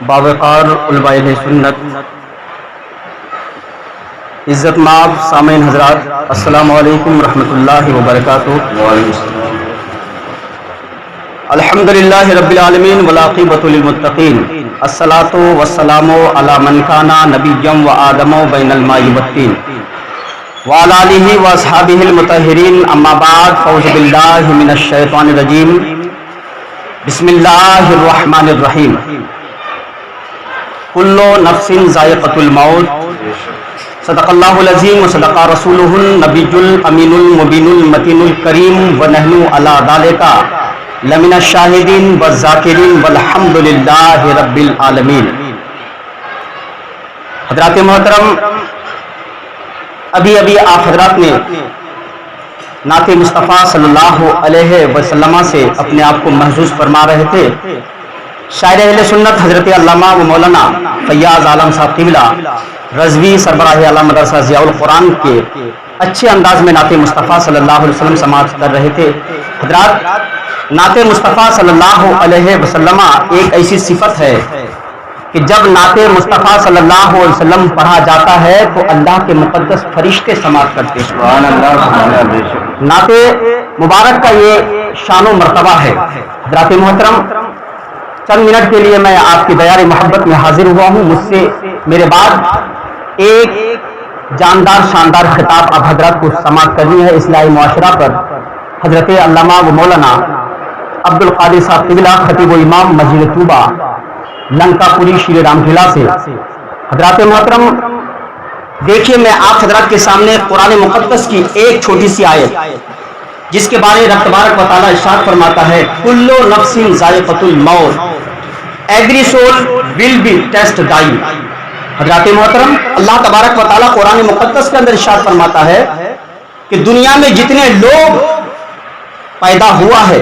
باوقار علماء سنت، عزت مآب سامعین حضرات، السلام علیکم ورحمۃ اللہ وبرکاتہ۔ الحمدللہ رب العالمین والعاقبۃ للمتقین، الصلاۃ والسلام علی من کان نبیا وآدم بین الماء والطین وعلی آلہ واصحابہ المطہرین، اما بعد، فاعوذ باللہ من الشیطان الرجیم، بسم اللہ الرحمن الرحیم۔ کل نفس ذائقۃ الموت، صدق اللہ العظیم وصدق رسولہ النبی الامین المبین المتین الکریم، ونحن علی ذلک لمن الشاہدین والذاکرین والحمد للہ رب العالمین۔ حضرات محترم، ابھی آپ حضرات نے نعت مصطفیٰ صلی اللہ علیہ وسلم سے اپنے آپ کو محظوظ فرما رہے تھے۔ شاعر اہل سنت حضرت علامہ و مولانا فیاض عالم صاحب قبلہ رضوی سربراہ اعلیٰ مدرسہ ضیاء القرآن کے اچھے انداز میں نعت مصطفیٰ صلی اللہ علیہ وسلم سماعت کر رہے تھے۔ حضرات، نعت مصطفیٰ صلی اللہ علیہ وسلم ایک ایسی صفت ہے کہ جب نعت مصطفیٰ صلی اللہ علیہ وسلم پڑھا جاتا ہے تو اللہ کے مقدس فرشتے سماعت کرتے ہیں۔ نعت مبارک کا یہ شان و مرتبہ ہے۔ حضرات محترم، چند منٹ کے لیے میں آپ کی دیار محبت میں حاضر ہوا ہوں۔ مجھ سے میرے بعد ایک جاندار شاندار خطاب آپ حضرات کو سماعت کرنی ہے اصلاح معاشرہ پر۔ حضرت علامہ و مولانا عبد القادر صاحب قبلہ خطیب و امام مسجد طوبہ لنکا پوری شری رام قلعہ سے۔ حضرات محترم، دیکھیے میں آپ حضرات کے سامنے قرآن مقدس کی ایک چھوٹی سی آیت جس کے بارے رب تبارک و تعالیٰ ارشاد فرماتا ہے، کل نفس ذائقۃ الموت، every soul will be taste die. حضرات محترم، اللہ تبارک و تعالیٰ قرآن مقدس کے اندر ارشاد فرماتا ہے کہ دنیا میں جتنے لوگ پیدا ہوا ہے،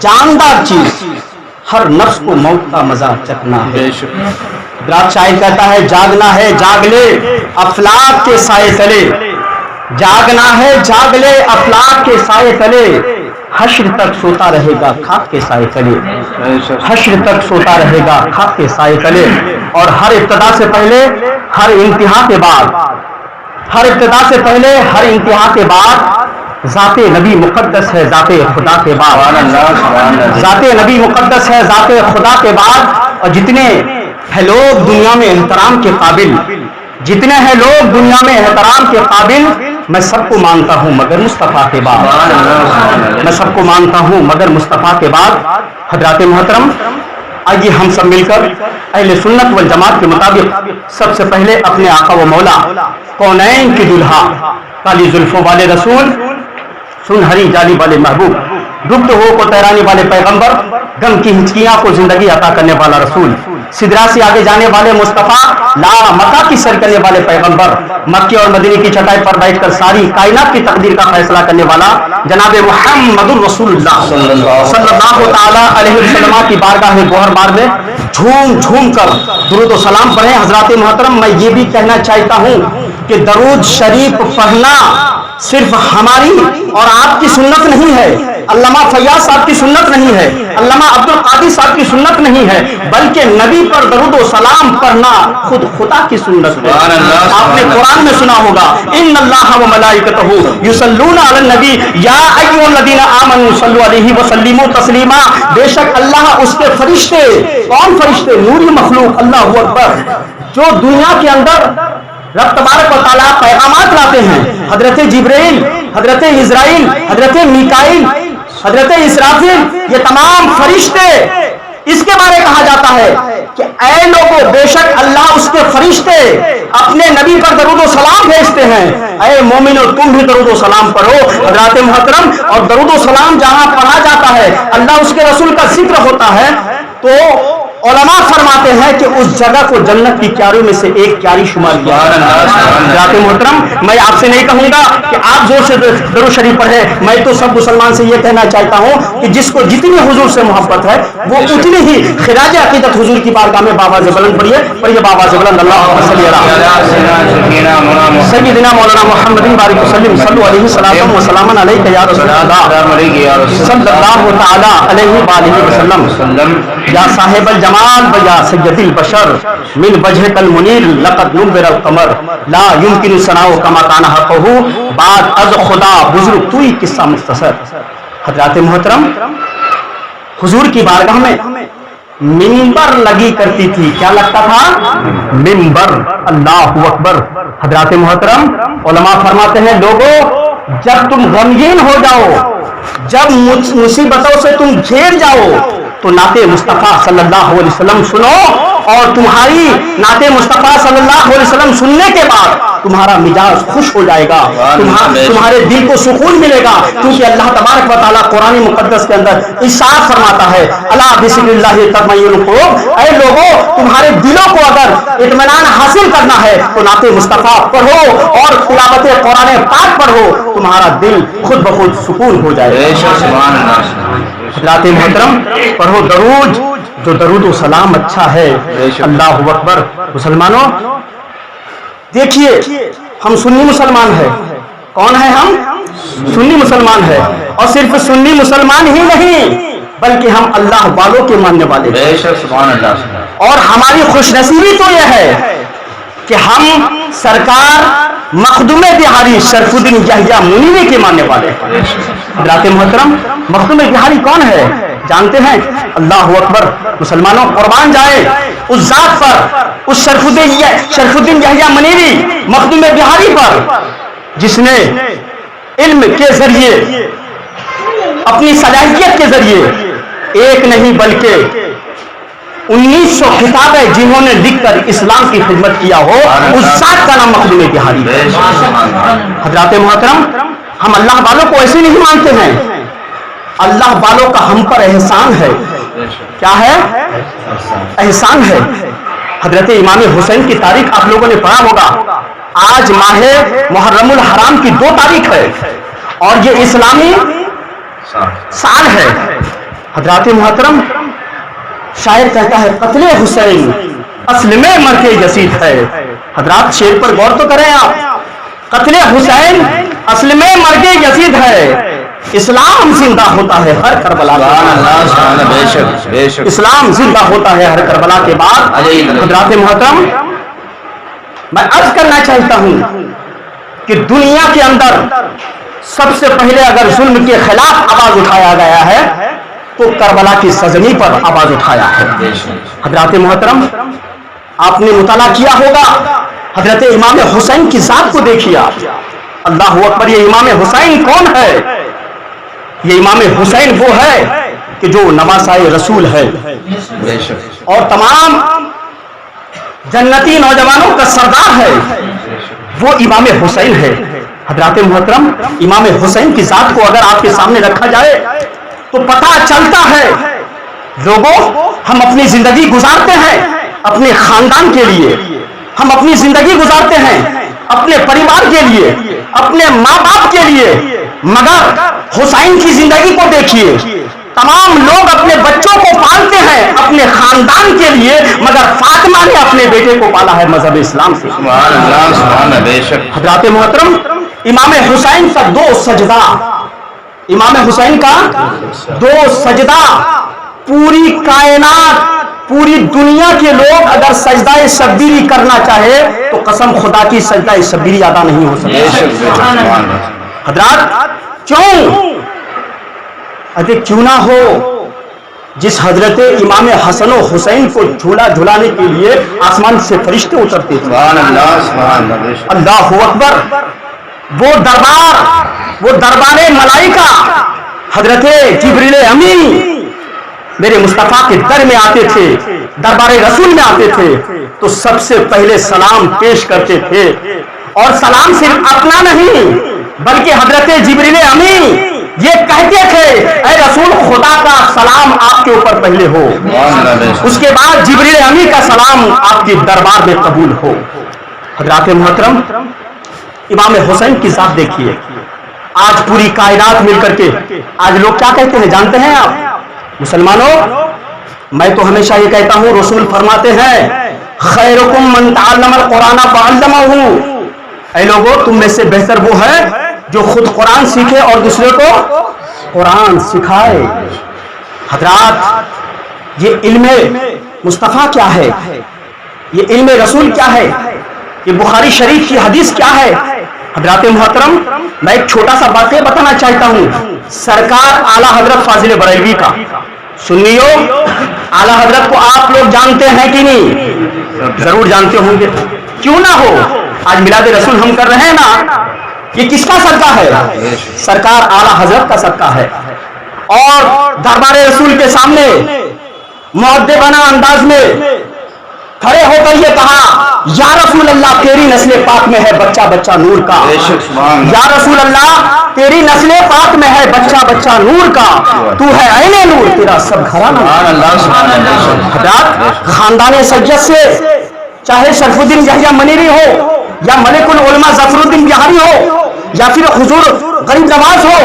جاندار چیز، ہر نفس کو موت کا مزہ چکھنا ہے۔ حضرات، شاعر کہتا ہے، جاگنا ہے جاگ لے افلاک کے سائے تلے، جاگنا ہے جاگ لے افلاک کے سائے تلے، حشر تک سوتا رہے گا خاک کے سائے تلے، حشر تک سوتا رہے گا خاک کے سائے تلے۔ اور ہر ابتدا سے پہلے ہر انتہا کے بعد، ہر ابتدا سے پہلے ہر انتہا کے بعد ذات نبی مقدس ہے ذات خدا کے بعد، ذات نبی مقدس ہے ذات خدا کے بعد۔ اور جتنے ہیں لوگ دنیا میں احترام کے قابل، جتنے ہیں لوگ دنیا میں احترام کے قابل، میں سب کو مانتا ہوں مگر مصطفیٰ کے بعد، میں سب کو مانتا ہوں مگر مصطفیٰ کے بعد۔ حضرات محترم، آئیے ہم سب مل کر اہل سنت والجماعت کے مطابق سب سے پہلے اپنے آقا و مولا کونین کی دلہا، کالی زلفوں والے رسول، سنہری جالی والے محبوب، گفتگو کو تیرانے والے پیغمبر، غم کی ہچکیاں کو زندگی عطا کرنے والا رسول، سدرا سے آگے جانے والے مصطفیٰ، لا مکہ کی سر کرنے والے پیغمبر، مکے اور مدینے کی چٹائی پر بیٹھ کر ساری کائنات کی تقدیر کا فیصلہ کرنے والا جناب محمد الرسول اللہ صلی اللہ تعالی علیہ وسلم کی بارگاہ گوہر بار میں جھوم جھوم کر درود و سلام پڑھیں۔ حضرات محترم، میں یہ بھی کہنا چاہتا ہوں کہ درود شریف پڑھنا صرف ہماری اور آپ کی سنت نہیں ہے، علامہ فیاض صاحب کی سنت نہیں ہے، علامہ عبد القادر صاحب کی سنت نہیں ہے، بلکہ نبی پر درود و سلام پڑھنا خود خدا کی سنت ہے۔ آپ نے قرآن میں سنا ہوگا، ان اللہ و ملائکتہ یصلون علی النبی یا ایھا الذین آمنوا صلوا علیہ وسلموا تسلیما۔ بے شک اللہ، اس کے فرشتے، کون فرشتے؟ نوری مخلوق، اللہ اکبر، جو دنیا کے اندر رب تبارک و تعالیٰ پیغامات لاتے ہیں، حضرت جبرائیل، حضرت اسرائیل، حضرت میکائیل، حضرت اسرافیل، یہ تمام فرشتے، اس کے بارے کہا جاتا ہے کہ اے لوگوں، بے شک اللہ اس کے فرشتے اپنے نبی پر درود و سلام بھیجتے ہیں، اے مومنو تم بھی درود و سلام پڑھو۔ حضرات محترم، اور درود و سلام جہاں پڑھا جاتا ہے، اللہ اس کے رسول کا ذکر ہوتا ہے، تو علماء فرماتے ہیں کہ اس جگہ کو جنت کی کیاریوں میں سے ایک کیاری شمار کیا۔ حضرات محترم، میں آپ سے نہیں کہوں گا کہ آپ زور سے درود شریف پڑھیں، میں تو سب مسلمان سے یہ کہنا چاہتا ہوں کہ جس کو جتنی حضور سے محبت ہے وہ اتنی ہی خراج عقیدت حضور کی بارگاہ میں بآواز بلند پڑھیے بآواز بلند، اللہم صلی علی سیدنا مولانا محمد بارک وسلم، صلو علیہ الصلاۃ والسلام علیک یا رسول اللہ صلی اللہ تعالی علیہ وآلہ وسلم۔ یا صاحب الجمال الجمال بیا سید البشر من وجهك المنیر لقد نور القمر لا يمكن ثناء كما كان حقه بعد از خدا بزرگ تو ہی قصہ مختصر. حضرات محترم حضور کی بارگاہ میں منبر لگی کرتی تھی. کیا لگتا تھا؟ منبر. اللہ اکبر. حضرات محترم علماء فرماتے ہیں لوگوں جب تم غمگین ہو جاؤ، جب مصیبتوں سے تم گھیر جاؤ تو نعت مصطفیٰ صلی اللہ علیہ وسلم سنو، اور تمہاری نعت مصطفیٰ صلی اللہ علیہ وسلم سننے کے بعد تمہارا مزاج خوش ہو جائے گا، تمہارے دل کو سکون ملے گا، کیونکہ اللہ تبارک و تعالیٰ قرآن مقدس کے اندر ارشاد فرماتا ہے الا بذکر اللہ تطمئن القلوب. اے لوگوں تمہارے دلوں کو اگر اطمینان حاصل کرنا ہے تو نعت مصطفیٰ پڑھو اور تلاوت قرآن پاک پڑھو، تمہارا دل خود بخود سکون ہو جائے گا. حضرات محترم پڑھو درود، جو درود و سلام اچھا ہے. اللہ اکبر. مسلمانوں دیکھیے ہم سنی مسلمان ہیں. کون ہے ہم؟ سنی مسلمان ہیں. اور صرف سنی مسلمان ہی نہیں بلکہ ہم اللہ والوں کے ماننے والے ہیں. اور ہماری خوش نصیبی تو یہ ہے کہ ہم سرکار مخدوم بہاری شرف الدین یحییٰ منیوی کے ماننے والے ہیں. حضرات محترم مخدوم بہاری کون ہے جانتے ہیں؟ اللہ اکبر. مسلمانوں قربان جائے اس ذات پر، اس شرف الدین یحییٰ منیوی مخدوم بہاری پر جس نے علم کے ذریعے اپنی صلاحیت کے ذریعے ایک نہیں بلکہ 1900 کتابیں جنہوں نے لکھ کر اسلام کی خدمت کیا ہو، اس ذات کا نام مخدوم بہاری ہے. حضرات محترم ہم اللہ والوں کو ایسے نہیں مانتے ہیں. اللہ والوں کا ہم پر احسان ہے. کیا ہے؟ احسان ہے. حضرت امام حسین کی تاریخ آپ لوگوں نے پڑھا ہوگا. آج ماہ محرم الحرام کی 2 تاریخ ہے اور یہ اسلامی سال ہے. حضرات محترم شاعر کہتا ہے قتل حسین اصل میں مرکے یزید ہے. حضرات شعر پر غور تو کریں آپ. قتل حسین اصل میں مرکے یزید ہے. اسلام زندہ ہوتا ہے ہر کربلا کے بعد. اسلام زندہ ہوتا ہے ہر کربلا کے بعد. حضرات محترم میں عرض کرنا چاہتا ہوں کہ دنیا کے اندر سب سے پہلے اگر ظلم کے خلاف آواز اٹھایا گیا ہے تو کربلا کی سرزمین پر آواز اٹھایا ہے. حضرات محترم آپ نے مطالعہ کیا ہوگا حضرت امام حسین کی ذات کو دیکھیے آپ. اللہ اکبر. یہ امام حسین کون ہے؟ یہ امام حسین وہ ہے کہ جو نواسائے رسول ہے اور تمام جنتی نوجوانوں کا سردار ہے. وہ امام حسین ہے. حضرات محترم امام حسین کی ذات کو اگر آپ کے سامنے رکھا جائے تو پتہ چلتا ہے لوگوں ہم اپنی زندگی گزارتے ہیں اپنے خاندان کے لیے، ہم اپنی زندگی گزارتے ہیں اپنے پریوار کے لیے، اپنے ماں باپ کے لیے، مگر حسین کی زندگی کو دیکھیے. تمام لوگ اپنے بچوں کو پالتے ہیں اپنے خاندان کے لیے، مگر فاطمہ نے اپنے بیٹے کو پالا ہے مذہب اسلام سے. حضرات محترم امام حسین کا 2 سجدہ، امام حسین کا 2 سجدہ پوری کائنات پوری دنیا کے لوگ اگر سجدہ شبیری کرنا چاہے تو قسم خدا کی سجدہ شبیری ادا نہیں ہو سکتا. حضرات کیوں نہ ہو جس حضرت امام حسن و حسین کو جھولا جھلانے کے لیے آسمان سے فرشتے اترتے تھے. اللہ اکبر. وہ دربار ملائکہ حضرت جبریل امین میرے مصطفیٰ کے در میں آتے تھے، دربار رسول میں آتے تھے تو سب سے پہلے سلام پیش کرتے تھے. اور سلام صرف اپنا نہیں بلکہ حضرت جبریل امین یہ کہتے تھے اے رسول خدا کا سلام آپ کے اوپر پہلے ہو، اس کے بعد جبریل امین کا سلام آپ کے دربار میں قبول ہو. حضرات محترم امام حسین کی ذات دیکھیے. آج پوری کائنات مل کر کے آج لوگ کیا کہتے ہیں جانتے ہیں آپ مسلمانوں؟ میں تو ہمیشہ یہ کہتا ہوں رسول فرماتے ہیں خیرکم من تعلم القرآن فعلمہ. اے لوگوں تم میں سے بہتر وہ ہے جو خود قرآن سیکھے اور دوسرے کو قرآن سکھائے. حضرات یہ मुस्तफ़ा क्या है, ये इल्म रसूल क्या है, ये बुखारी शरीफ की हदीस क्या है। हजरात मोहतरम, मैं एक छोटा सा वाक़या बताना चाहता हूँ। सरकार आला हजरत फाजिल बरेलवी का, सुन्नियों, आला हजरत को आप लोग जानते हैं कि नहीं? जरूर जानते होंगे, क्यों ना हो। आज मिलाद रसूल हम कर रहे हैं ना, ये किसका सदका है? सरकार आला हजरत का सदका है। और दरबार रसूल के सामने मुअद्दिबाना अंदाज में खड़े होकर ये कहा, या रसूल अल्लाह, तेरी नस्ल पाक में है बच्चा बच्चा नूर का। या रसूल अल्लाह, तेरी नस्ल पाक में है बच्चा बच्चा नूर का, तू है ऐने नूर, तेरा सब घराना। खानदान सज्जद से, चाहे शरफुद्दीन यहया मनीरी हो, या मलिकुल उलमा जफरुद्दीन बिहारी हो, या फिर हुजूर गरीब नवाज हो,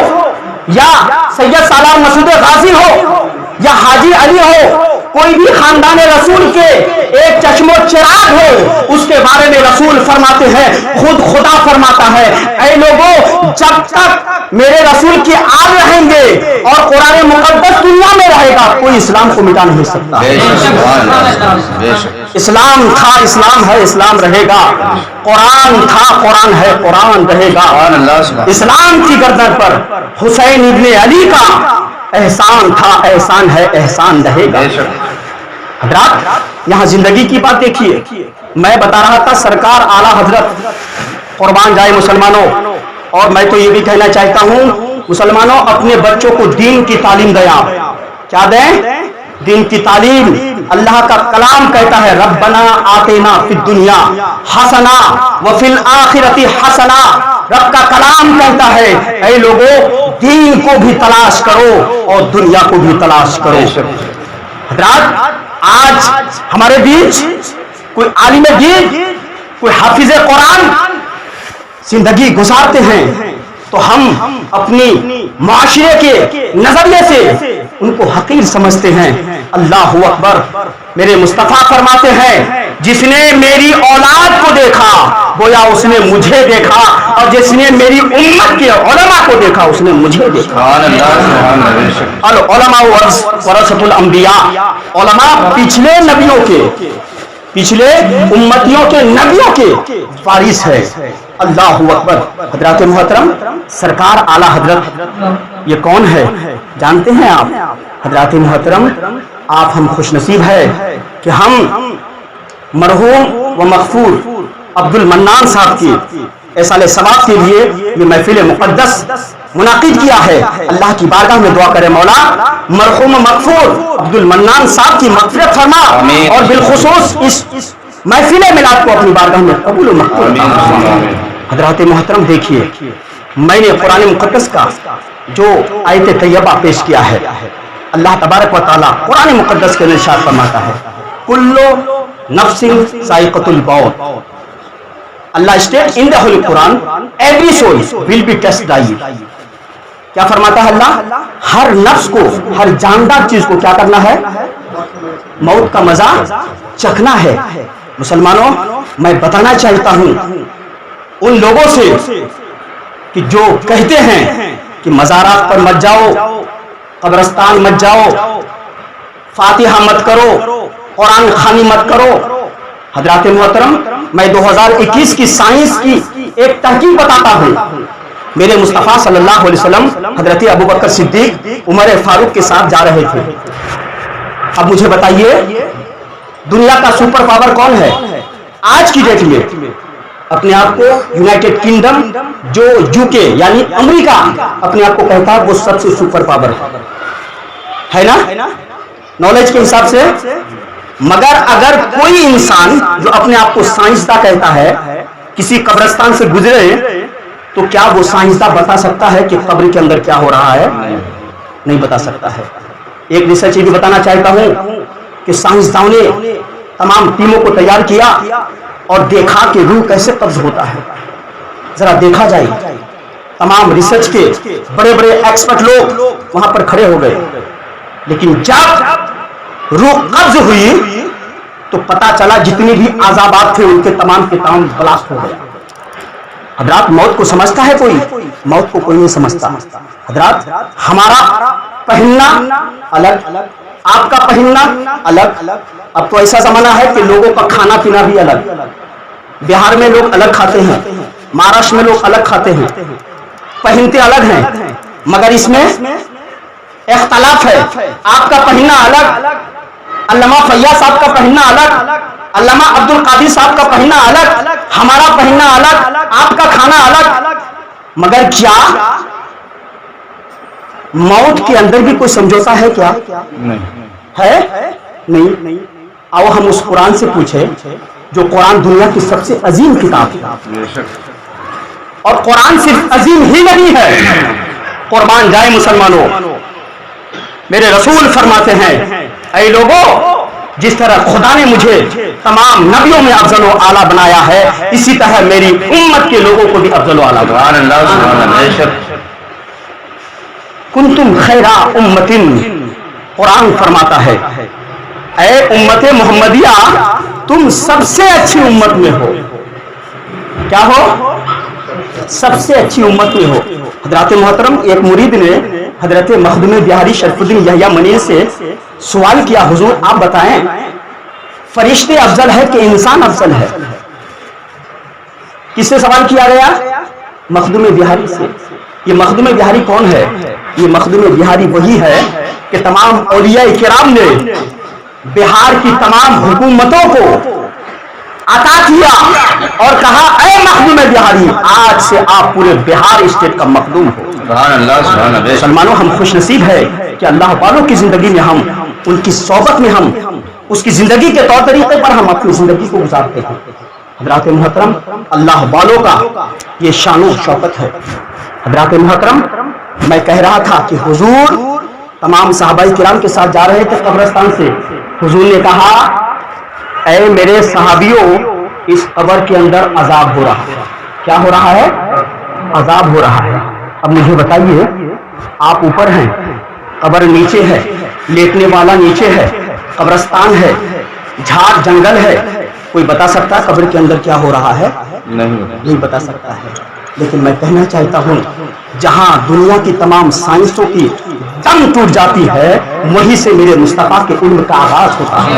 या सैयद सालार मसूद गाजी हो, या हाजी अली हो, कोई भी खानदान रसूल के एक चश्मो चिराग हो, उसके बारे में रसूल फरमाते हैं, खुद खुदा फरमाता है, ऐ लोगों, जब तक मेरे रसूल के आल रहेंगे और कुरान मुकद्दस दुनिया में रहेगा, कोई इस्लाम को मिटा नहीं सकता। इस्लाम था, इस्लाम है, इस्लाम रहेगा। कुरान था, कुरान है, कुरान रहेगा। इस्लाम की गर्दन पर हुसैन इब्ने अली का एहसान था, एहसान है, एहसान रहेगा। हजरात, यहाँ जिंदगी की बात देखिए। मैं बता रहा था, सरकार आला हजरत कुर्बान जाए मुसलमानों। और मैं तो ये भी कहना चाहता हूँ, मुसलमानों, अपने बच्चों को दीन की तालीम दें। क्या दें? दीन की तालीम। अल्लाह का कलाम कहता है, रब्बना आतेना फिद दुनिया हसना व फिल आखिरती हसना। रब का कलाम कहता है, ऐ लोगों, दीन को भी तलाश करो और दुनिया को भी तलाश करो। हजरात, आज हमारे बीच कोई आलिम दीन, कोई हाफिज कुरान जिंदगी गुजारते हैं, तो हम अपनी माशरे के नजरिए से उनको हकीर समझते हैं। अल्लाहु अकबर। मेरे मुस्तफा फरमाते हैं, जिसने मेरी औलाद को देखा गोया उसने मुझे देखा, और जिसने मेरी उम्मत के उलमा को देखा उसने मुझे देखा। अल उलमा वरसतुल अंबिया। उलमा पिछले नबियों के, पिछले उम्मतियों के नबियों के वारिस है। अल्लाहु अकबर। हजरात मोहतरम, सरकार आला हजरत ये कौन है जानते हैं आप? हजरात मोहतरम, आप हम खुशनसीब है कि हम मरहूम व मगफूर अब्दुल मन्नान साहब की ऐसाले सवाब के लिए ये महफिल मुक़द्दस मुनाकिद किया है। अल्लाह की बारगाह में दुआ करें, मौला मरहूम मगफूर अब्दुल मन्नान साहब की मग़फ़िरत फरमा, और बिलखुसूस इस महफिल मिलाद को अपनी बारगाह में कबूल मक़बूल। हज़रात मोहतरम, देखिए, मैंने कुरान मुक़द्दस का जो आयत तैयबा पेश किया है, अल्लाह तबारक व तआला कुरान मुक़द्दस के इरशाद फरमाता है, कुल्लु नफ्सिन ज़ाइक़तुल मौत। Allah state in the holy Quran, every soul will be tested by. क्या फरमाता है अल्लाह? हर नफ्स को, हर जानदार चीज को क्या करना है? मौत का मजा चखना है। मुसलमानों, मैं बताना चाहता हूं उन लोगों से कि जो कहते हैं कि मज़ारात पर मत जाओ, कब्रिस्तान मत जाओ, फातिहा मत करो, कुरान खानी मत करो। हजरात मोहतरम, मैं 2021 की साइंस की एक तहकीक बताता हूँ। मेरे मुस्तफ़ा सल्लल्लाहु अलैहि वसल्लम हजरत अबू बकर सिद्दीक उमर फारूक के साथ जा रहे थे। अब मुझे बताइए, दुनिया का सुपर पावर कौन है आज की डेट में? अपने आप को यूनाइटेड किंगडम, जो यूके यानी अमेरिका अपने आप को कहता है वो सबसे सुपर पावर है ना, नॉलेज के हिसाब से। मगर अगर कोई इंसान जो अपने आप को साइंसदान कहता है किसी कब्रिस्तान से गुजरे, तो क्या वो साइंसदान बता सकता है कि कब्र के अंदर क्या हो रहा है? नहीं बता सकता है। एक रिसर्च भी बताना चाहता हूं कि साइंसदानों ने तमाम टीमों को तैयार किया और देखा कि रूह कैसे कब्ज होता है। जरा देखा जाए, तमाम रिसर्च के बड़े बड़े एक्सपर्ट लोग वहां पर खड़े हो गए, लेकिन जब रूह कब्ज हुई तो पता चला जितने भी आज़ाबात थे उनके तमाम के तमाम ब्लास्ट हो गए। हजरात, मौत को समझता है कोई? मौत को कोई नहीं समझता। हजरात, हमारा पहनना अलग, आपका पहनना अलग, अब तो ऐसा जमाना है कि लोगों का खाना पीना भी अलग, बिहार में लोग अलग खाते हैं, महाराष्ट्र में लोग अलग खाते हैं, पहनते अलग हैं, मगर इसमें इख्तलाफ है। आपका पहनना अलग, अल्लामा फैयाज साहब का पहनना अलग, अल्लामा अब्दुल कादिर साहब का पहनना अलग, हमारा पहनना अलग, आपका खाना अलग। मगर क्या मौत के अंदर भी कोई समझौता है क्या? नहीं है, नहीं। आओ हम उस कुरान से पूछे, जो कुरान दुनिया की सबसे अजीम किताब है, और कुरान सिर्फ अजीम ही नहीं है, कुर्बान जाए मुसलमानों, मेरे रसूल फरमाते हैं, ऐ लोगों, जिस तरह खुदा ने मुझे तमाम नबियों में अफजल व आला बनाया है, इसी तरह मेरी उम्मत के लोगों को भी अफजल व आला बनाया। कुंतुम खैरा उम्मतिन, कुरान फरमाता है, ऐ उम्मत मोहम्मदिया, तुम सबसे अच्छी उम्मत में हो। क्या हो? सबसे अच्छी उम्मत में हो। हजरत मोहतरम एक मुरीद ने हजरत मखदूम बिहारी शरफुद्दीन यहया मनीर से सवाल किया, हुजूर आप बताएं, फरिश्ते अफजल है कि इंसान अफजल है? किससे सवाल किया गया? मखदूम बिहारी से। ये मखदूम बिहारी कौन है? ये मखदूम बिहारी वही है कि तमाम औलिया किराम ने बिहार की तमाम हुकूमतों को अता किया और कहा, ऐ मखदूम बिहारी, आज से आप पूरे बिहार स्टेट का मखदूम हो। मुसलमानों, हम खुश नसीब है कि अल्लाह वालों की जिंदगी में हम उनकी सोबत में हम उसकी जिंदगी के तौर तरीके पर हम अपनी जिंदगी को गुजारते हैं। हजरात मोहतरम, अल्लाह वालों का ये शान शौकत है। हजरात मोहतरम, मैं कह रहा था कि हुजूर तमाम सहाबाई किराम के साथ जा रहे थे कब्रिस्तान से। हुजूर ने कहा, ऐ मेरे सहाबियों, इस कब्र के अंदर अजाब हो रहा है। क्या हो रहा है? अजाब हो रहा है। अब मुझे बताइए, आप ऊपर हैं, कब्र नीचे है, लेटने वाला नीचे है, कब्रिस्तान है, झाड़ जंगल है, कोई बता सकता है कब्र के अंदर क्या हो रहा है? नहीं बता सकता है। लेकिन मैं कहना चाहता हूँ, जहां दुनिया की तमाम साइंसों की दम टूट जाती है, वहीं से मेरे मुस्तफा के इल्म का आगाज होता है।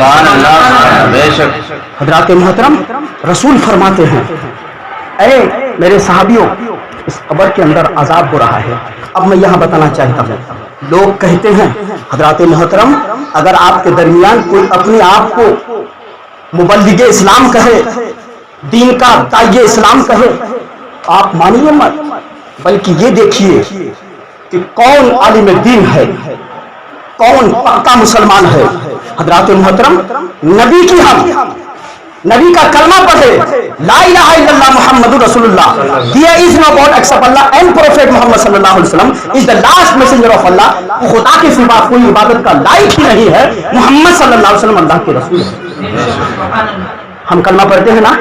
हजरात मोहतरम, रसूल फरमाते हैं, ऐ मेरे सहाबियों, इस कब्र के अंदर अजाब हो रहा है। अब मैं यहाँ बताना चाहता हूँ, लोग कहते हैं, हजरात मोहतरम, अगर आपके दरमियान कोई अपने आप को मुबल्लिग इस्लाम कहे, दीन का दाइये इस्लाम कहे, आप मानिए मत, बल्कि ये देखिए कि कौन आलिम दीन है, कौन पक्का मुसलमान है। हजरात मोहतरम, नबी की हम नबी का कलमा पढ़े, ला इलाहा इल्लल्लाह मुहम्मदुर रसूलुल्लाह, there is no god except Allah and prophet Mohammad सल्लल्लाहु अलैहि वसल्लम is the last messenger of Allah. खुदा के सिवा कोई इबादत का लायक ही नहीं है, मोहम्मद सल्लल्लाहु अलैहि वसल्लम अल्लाह के रसूल है। हम कलमा पढ़ते हैं ना,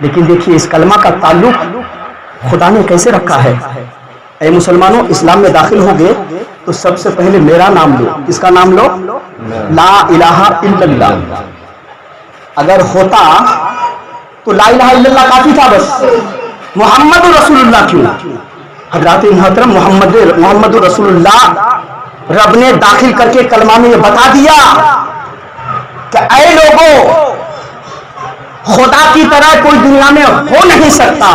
लेकिन देखिए इस कलमा का ताल्लुक खुदा ने कैसे रखा है। ऐ मुसलमानों, इस्लाम में दाखिल हो गए तो सबसे पहले मेरा नाम लो। किसका नाम लो? ला इलाहा इल्लल्लाह। अगर होता तो ला इलाहा इल्लल्लाह काफी था, बस मोहम्मद रसूलुल्लाह क्यों? हजरात मोहतरम, मोहम्मद रसूलुल्लाह रब ने दाखिल करके कलमा में ये बता दिया कि ऐ लोगों, खुदा की तरह कोई दुनिया में हो नहीं सकता,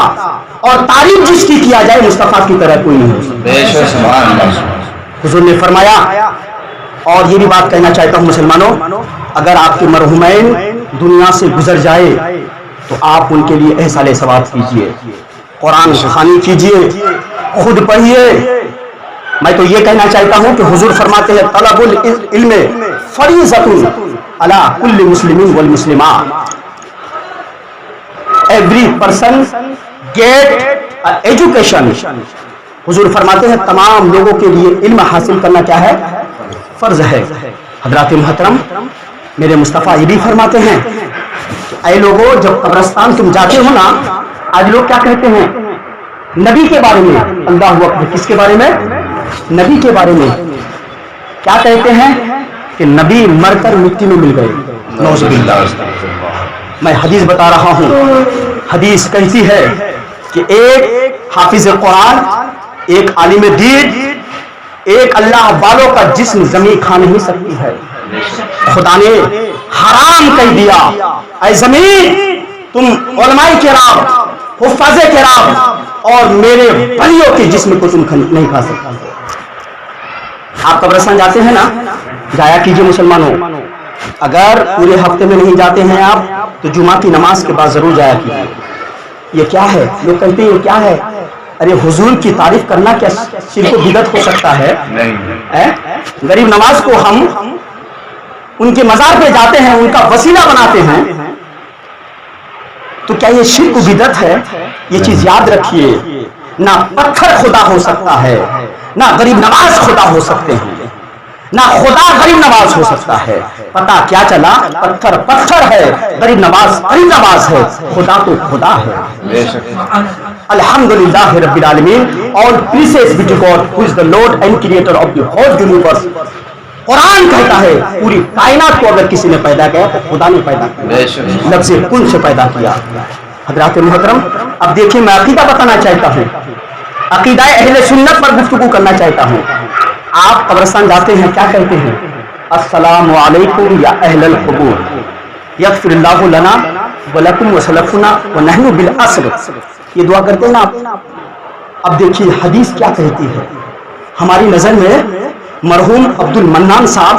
और तारीफ जिसकी किया जाए मुस्तफा की तरह कोई नहीं हो सकता। हुजूर ने फरमाया, और ये भी बात कहना चाहता हूं मुसलमानों, अगर आपके मरहुमैन दुनिया से गुजर जाए तो आप उनके लिए एहसाले सवाब कीजिए, कुरान खानी कीजिए, खुद पढ़िए। मैं तो ये कहना चाहता हूं कि हुजूर फरमाते हैं, तलबुल इल्म फरीज़तुन अला कुल्ली मुस्लिमिन वल मुस्लिमात। Every person get education. हुजूर फरमाते हैं, तमाम लोगों के लिए इल्म हासिल करना क्या है? फर्ज है। हजरात मोहतरम, मेरे मुस्तफ़ा ये भी फरमाते हैं, ऐ लोगों, जब कब्रिस्तान तुम जाते हो ना, आज लोग क्या कहते हैं नबी के बारे में? अल्लाहु अकबर। किसके बारे में? नबी के बारे में। क्या कहते हैं कि नबी मरकर मिट्टी में मिल गए। नौज़ुबिल्लाह। मैं हदीस बता रहा हूं, हदीस कहती है कि एक हाफिज कुरान, एक आलिम दीन, एक अल्लाह वालों का जिस्म जमीन खा नहीं सकती है। खुदा ने हराम कह दिया। ऐ ज़मीन तुम उलमाए किराम, हुफ़ाज़े किराम और मेरे बलियों के जिस्म को तुम नहीं खा सकते। आप कब्रिस्तान जाते हैं ना, जाया कीजिए मुसलमानों। अगर पूरे हफ्ते में नहीं जाते हैं आप तो जुमा की नमाज के बाद जरूर जाया कीजिए। ये क्या है? लोग कहते हैं ये क्या है? अरे हुजूर की तारीफ करना क्या शिर्क व बिदअत हो सकता है? नहीं। गरीब नवाज को हम उनके मजार पे जाते हैं, उनका वसीला बनाते हैं, तो क्या ये शिर्क व बिदअत है? ये चीज याद रखिए, ना पत्थर खुदा हो सकता है, ना गरीब नवाज खुदा हो सकते हैं, ना खुदा गरीब नवाज हो सकता है। पता क्या चला? पत्थर पत्थर है, गरीब नवाज गरीब नवाज है, खुदा तो खुदा है। अल्हम्दुलिल्लाह रब्बिल आलमीन, all praises be to God who is the lord and creator of the whole universe. कुरान कहता है पूरी कायनात को अगर किसी ने पैदा किया तो खुदा ने पैदा किया, लफ्ज़े कुन से पैदा किया। हज़रात मोहतरम, अब देखिए मैं अकीदा बताना चाहता हूँ, अकीदा अहले सुन्नत पर गुफ्तगू करना चाहता हूँ। आप कब्रिस्तान जाते हैं, क्या कहते हैं? अस्सलामु अलैकुम या अहलल क़ुबूर, यग़फ़िरुल्लाहु लना व लकुम व सलफ़ुना व नहनु बिल अस्र। ये दुआ करते हैं ना आप। अब देखिए हदीस क्या कहती है। हमारी नज़र में मरहूम अब्दुल मन्नान साहब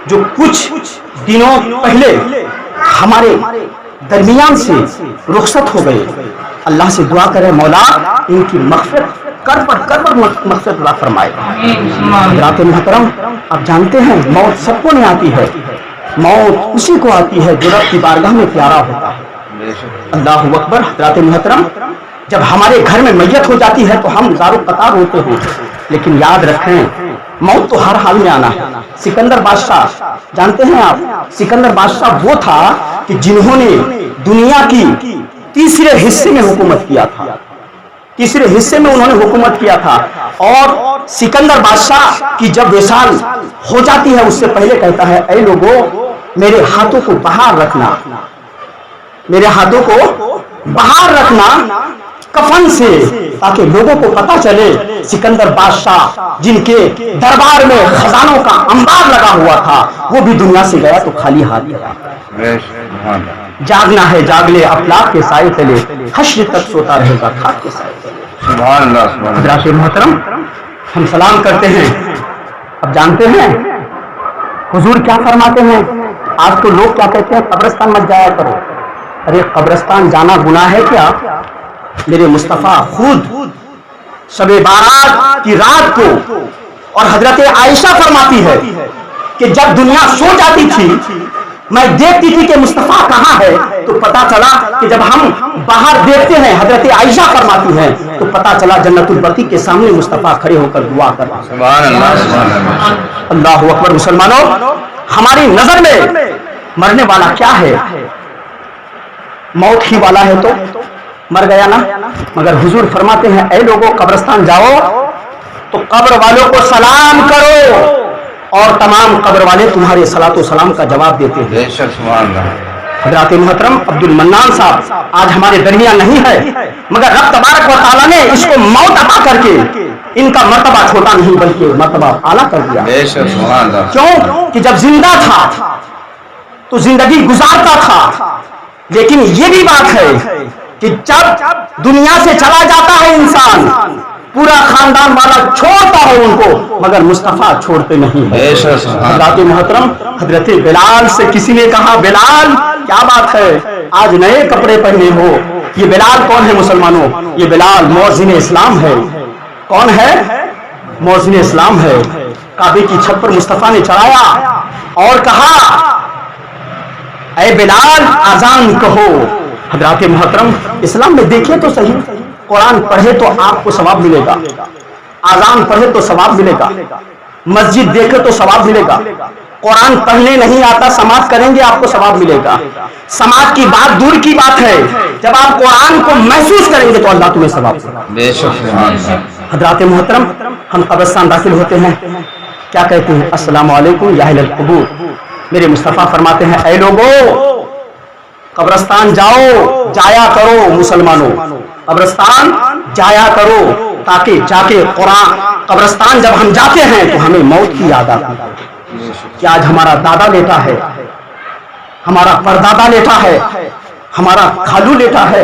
जो कुछ दिनों पहले हमारे दरमियान से रुखसत हो गए, अल्लाह से दुआ करें मौला इनकी मग़फ़िरत कर पर मग़फ़िरत अता फरमाए। हज़रात मोहतरम, आप जानते हैं मौत सबको नहीं आती है, मौत उसी को आती है जो रब की बारगाह में प्यारा होता है। अल्लाहु अकबर। हज़रात मोहतरम, जब हमारे घर में मैयत हो जाती है तो हम ज़ारो कतार रोते हैं, लेकिन याद रखें मौत तो हर हाल में आना है। सिकंदर बादशाह जानते हैं आप, सिकंदर बादशाह वो था कि जिन्होंने दुनिया की तीसरे हिस्से में हुकूमत किया था, तीसरे हिस्से में उन्होंने हुकूमत किया था। और सिकंदर बादशाह की जब विसाल हो जाती है उससे पहले कहता है, ऐ लोगों मेरे हाथों को बाहर रखना, मेरे हाथों को बाहर रखना कफन से, ताकि लोगों को पता चले सिकंदर बादशाह जिनके दरबार में खजानों का अंबार लगा हुआ था वो भी दुनिया से गया तो खाली हाथ गया। जागना है जाग ले अफलाक के साए तले, हश्र तक सोता रहेगा खाक के साए तले। सुभान अल्लाह। हज़रात मोहतरम, हम सलाम करते हैं। अब जानते हैं हुजूर क्या फरमाते हैं? आज तो लोग क्या कहते हैं, कब्रिस्तान मत जाया करो। अरे कब्रिस्तान जाना गुनाह है क्या? मेरे मुस्तफ़ा खुद शबे बारात की रात को, और हजरत आयशा फरमाती है कि जब दुनिया सो जाती थी मैं देखती थी कि मुस्तफ़ा कहाँ है, तो पता चला कि जब हम बाहर देखते हैं, हजरत आयशा फरमाती हैं, तो पता चला जन्नतुल बकी के सामने मुस्तफ़ा खड़े होकर दुआ कर रहा है। सुभान अल्लाह। अल्लाहु अकबर। मुसलमानों, हमारी नजर में मरने वाला क्या है? मौत ही वाला है तो मर गया ना। मगर हुजूर फरमाते हैं, ऐ लोगों कब्रिस्तान जाओ तो कब्र वालों को सलाम करो और तमाम कब्र वाले तुम्हारे सलातो सलाम का जवाब देते हैं। हज़रात मोहतरम, अब्दुल मन्नान साहब आज हमारे दरमियान नहीं है, मगर रब तबारक व तआला ने इसको मौत अता करके इनका मर्तबा छोटा नहीं बल्कि मर्तबा आला कर दिया। क्यों कि जब जिंदा था तो जिंदगी गुजारता था, लेकिन ये भी बात है कि जब दुनिया से चला जाता है इंसान, पूरा खानदान वाला छोड़ता है उनको, मगर मुस्तफ़ा छोड़ते नहीं है। हज़रात मोहतरम, हज़रत बिलाल से किसी ने कहा, बिलाल क्या बात है आज नए कपड़े पहने हो? ये बिलाल कौन है मुसलमानों? ये बिलाल मौज़िन इस्लाम है। कौन है? मौज़िन इस्लाम है। काबे की छत पर मुस्तफ़ा ने चढ़ाया और कहा, ऐ बिलाल आजान कहो। हज़रात मोहतरम, इस्लाम में देखिए तो सही, कुरान पढ़े तो आपको सवाब मिलेगा, आजान पढ़े तो सवाब मिलेगा, मस्जिद देखे तो सवाब मिलेगा। कुरान पढ़ने नहीं आता, समाज करेंगे आपको सवाब मिलेगा। समाज की बात दूर की बात है, जब आप कुरान को महसूस करेंगे तो अल्लाह तुम्हें सवाब देगा। हज़रात मोहतरम, हम कब्रिस्तान दाखिल होते हैं, क्या कहते हैं? अस्सलामु अलैकुम या अहलल क़ुबूर। मेरे मुस्तफ़ा फरमाते हैं, ऐ लोगों कब्रिस्तान जाओ, जाया करो मुसलमानों, कब्रिस्तान जाया करो, ताकि जाके कुरान कब्रिस्तान जब हम जाते हैं तो हमें मौत की याद आती है कि आज हमारा दादा लेटा है, हमारा परदादा लेटा है, हमारा खालू लेटा है,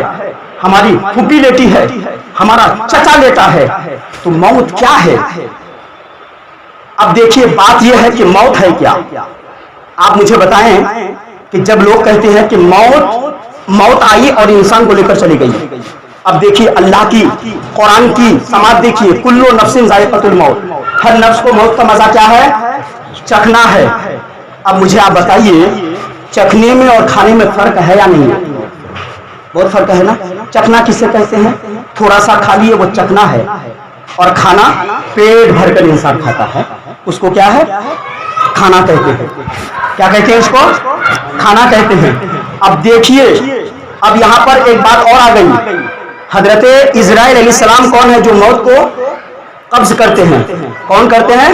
हमारी फूफी लेटी है, हमारा चचा लेटा है, तो मौत क्या है? अब देखिए बात यह है कि मौत है क्या। आप मुझे बताएं कि जब लोग कहते हैं कि मौत आई और इंसान को लेकर चली गई, अब देखिए अल्लाह की कुरान की समाज देखिए, कुल्लु नफ्सिन जायक़तुल मौत, हर नफ्स को मौत का मजा क्या है? चखना है। अब मुझे आप बताइए चखने में और खाने में फर्क है या नहीं है? बहुत फर्क है ना। चखना किसे कहते हैं? थोड़ा सा खा लिए वो चखना है, और खाना पेट भरकर इंसान खाता है, उसको क्या है? खाना कहते हैं। क्या कहते हैं उसको? खाना कहते हैं। अब देखिए अब यहाँ पर एक बात और आ गई। हजरत इजराइल अलैहिस्सलाम कौन है जो मौत को कब्ज करते हैं? कौन करते हैं?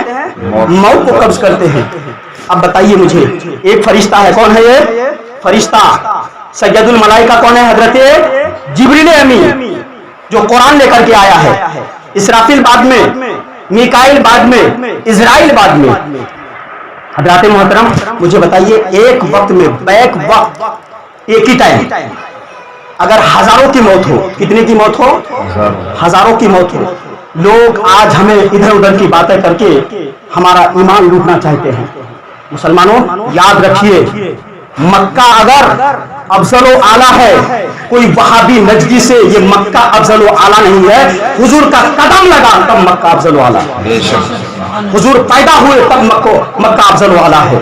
मौत को कब्ज करते हैं। अब बताइए मुझे, एक फरिश्ता है, कौन है ये फरिश्ता? सैयदुल मलाइका कौन है? हजरत जिब्रील अमीन, जो कुरान लेकर के आया है। इसराफिल बाद में, मीकाइल बाद में, इजराइल बाद में। हजरत मोहतरम मुझे बताइए एक वक्त में, बैक वक्त, एक ही टाइम अगर हजारों की मौत हो, कितने की मौत हो? हजारों की मौत हो। लोग आज हमें इधर उधर की बातें करके हमारा ईमान लूटना चाहते हैं। मुसलमानों याद रखिए, मक्का अगर अफजल व आला है, कोई वहाबी नजदी से ये मक्का अफजल व आला नहीं है। हुजूर का कदम लगा तब मक्का अफजल व आला, हुजूर पैदा हुए तब मक्का अफजल व आला है,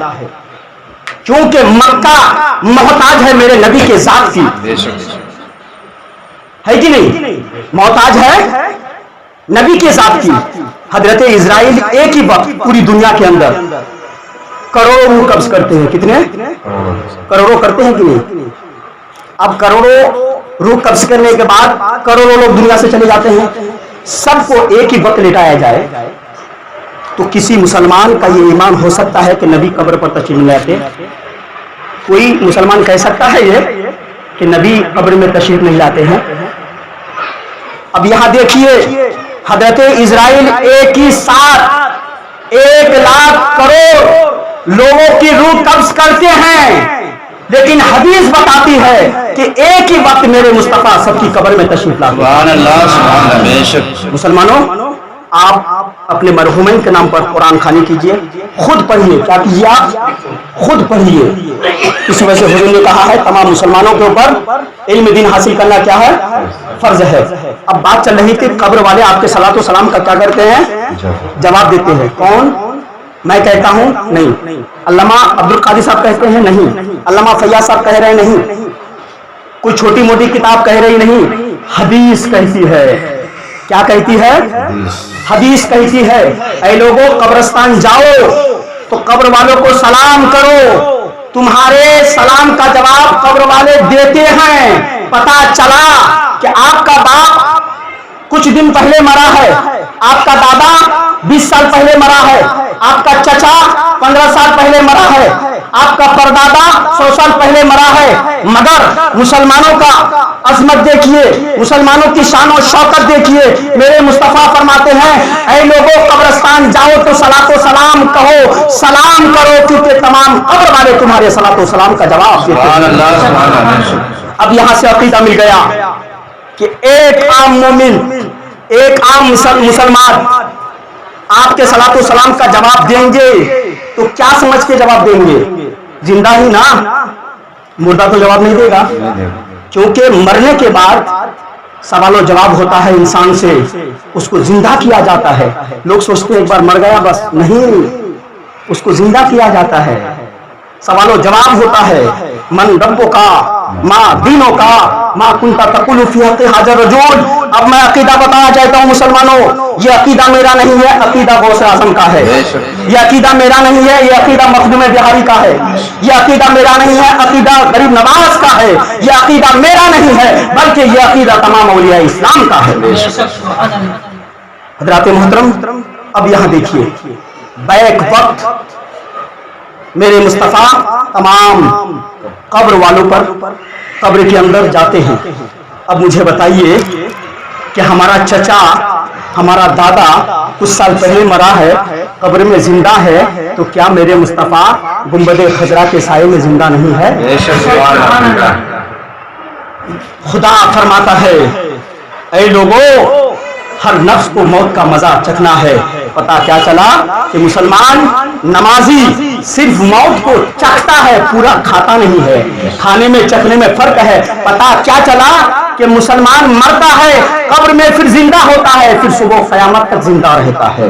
क्योंकि मक्का मोहताज है मेरे नबी के जात की, है कि नहीं? मोहताज है नबी के जात की। हजरत इजराइल एक ही वक्त पूरी दुनिया के अंदर करोड़ों रूह कब्ज करते हैं। कितने? करोड़ों करते हैं कि नहीं? अब करोड़ों रूह कब्ज करने के बाद करोड़ों लोग दुनिया से चले जाते हैं। सबको एक ही वक्त लेटाया जाए तो किसी मुसलमान का ये ईमान हो सकता है कि नबी कब्र पर तशरीफ नहीं लाते? कोई मुसलमान कह सकता है ये कि नबी कब्र में तशरीफ नहीं लाते हैं? अब यहां देखिए हजरत इजराइल एक ही साथ 1 लाख करोड़ लोगों की रूह कब्ज करते हैं, लेकिन हदीस बताती है कि एक ही वक्त मेरे मुस्तफा सबकी कब्र में तशरीफ लाते हैं। मुसलमानों आप अपने मरहुमैन के नाम पर कुरान खानी कीजिए, खुद पढ़िए। क्या कीजिए? आप खुद पढ़िए। इस वजह से हुजूर ने कहा है तमाम मुसलमानों के ऊपर इल्म दीन हासिल करना क्या है? फर्ज है। अब बात चल रही थी कब्र वाले आपके सलातो सलाम का क्या करते हैं? जवाब देते हैं। कौन? मैं कहता हूं नहीं। अल्लामा अब्दुल कादिर साहब कहते हैं नहीं। अल्लामा फैयाज साहब कह रहे हैं नहीं। कोई छोटी मोटी किताब कह रही नहीं, हदीस कहती है। क्या कहती है? हदीस कहती है ऐ लोगों कब्रिस्तान जाओ तो कब्र वालों को सलाम करो, तुम्हारे सलाम का जवाब कब्र वाले देते हैं। पता चला कि आपका बाप कुछ दिन पहले मरा है, आपका दादा 20 साल पहले मरा है, आपका चचा 15 साल पहले मरा है, आपका परदादा 100 साल पहले मरा है, मगर मुसलमानों का अजमत देखिए, मुसलमानों की शान और शौकत देखिए। मेरे मुस्तफा फरमाते हैं ऐ लोगों कब्रिस्तान जाओ तो सलातो सलाम कहो, सलाम करो, क्योंकि तमाम कब्र वाले तुम्हारे सलातो सलाम का जवाब देते हैं। अब यहां से अकीदा मिल गया कि एक आम मोमिन, एक आम मुसलमान आपके सलातो सलाम का जवाब देंगे तो क्या समझ के जवाब देंगे? जिंदा ही ना, मुर्दा तो जवाब नहीं देगा, क्योंकि मरने के बाद सवाल जवाब होता है इंसान से, उसको जिंदा किया जाता है। लोग सोचते हैं एक बार मर गया बस, नहीं, उसको जिंदा किया जाता है, सवाल जवाब होता है। मन रब्बो का माँ दीनों का माँ कुंता तकुलु फी हक़्क़ि हाज़िर रजूल। अब मैं अकीदा बताना चाहता हूँ मुसलमानों, ये अकीदा मेरा नहीं है, अकीदा गौसे आज़म का है। ये अकीदा मेरा नहीं है, ये अकीदा मखदूम बिहारी का है। ये अकीदा मेरा नहीं है, अकीदा गरीब नवाज का है। ये अकीदा मेरा नहीं है, बल्कि ये अकीदा तमाम औलिया इस्लाम का है। हज़रात मोहतरम, अब यहाँ देखिए बैक वक्त मेरे मुस्तफा तमाम कब्र वालों पर कब्र के अंदर जाते हैं। अब मुझे बताइए कि हमारा चचा हमारा दादा कुछ साल पहले मरा है, कब्र में जिंदा है, तो क्या मेरे मुस्तफ़ा गुंबद खजरा के साये में जिंदा नहीं है? खुदा फरमाता है, ऐ लोगों, हर नफ्स को मौत का मजा चखना है। पता क्या चला कि मुसलमान नमाजी सिर्फ मौत को चखता है, पूरा खाता नहीं है। खाने में चखने में फर्क है। पता क्या चला कि मुसलमान मरता है, कब्र में फिर जिंदा होता है, फिर सुबह क़यामत तक जिंदा रहता है।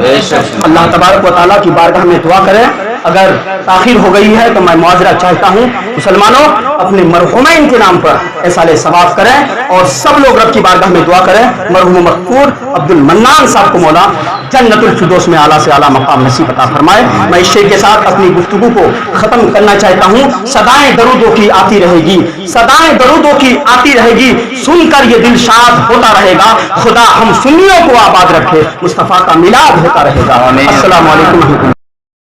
अल्लाह तबारक व तआला की बारगाह में दुआ करें। अगर ताखिर हो गई है तो मैं मुआजरा चाहता हूँ। मुसलमानों, अपने मरहुमैन के नाम पर ऐसाले सवाब करें और सब लोग रब की बारगाह में दुआ करें। मरहूम मक़फूर अब्दुल मन्नान साहब को मौला जन्नतुल फिरदौस में आला से आला मकाम नसीब अता फरमाए। मैं इस शेर के साथ अपनी गुफ्तगू को खत्म करना चाहता हूँ। सदाएं दरूदों की आती रहेगी, सदाएं दरूदों की आती रहेगी, सुनकर ये दिल शाद होता रहेगा। खुदा हम सुन्नियों को आबाद रखे, मुस्तफ़ा का मिलाद होता रहेगा। अस्सलामु अलैकुम।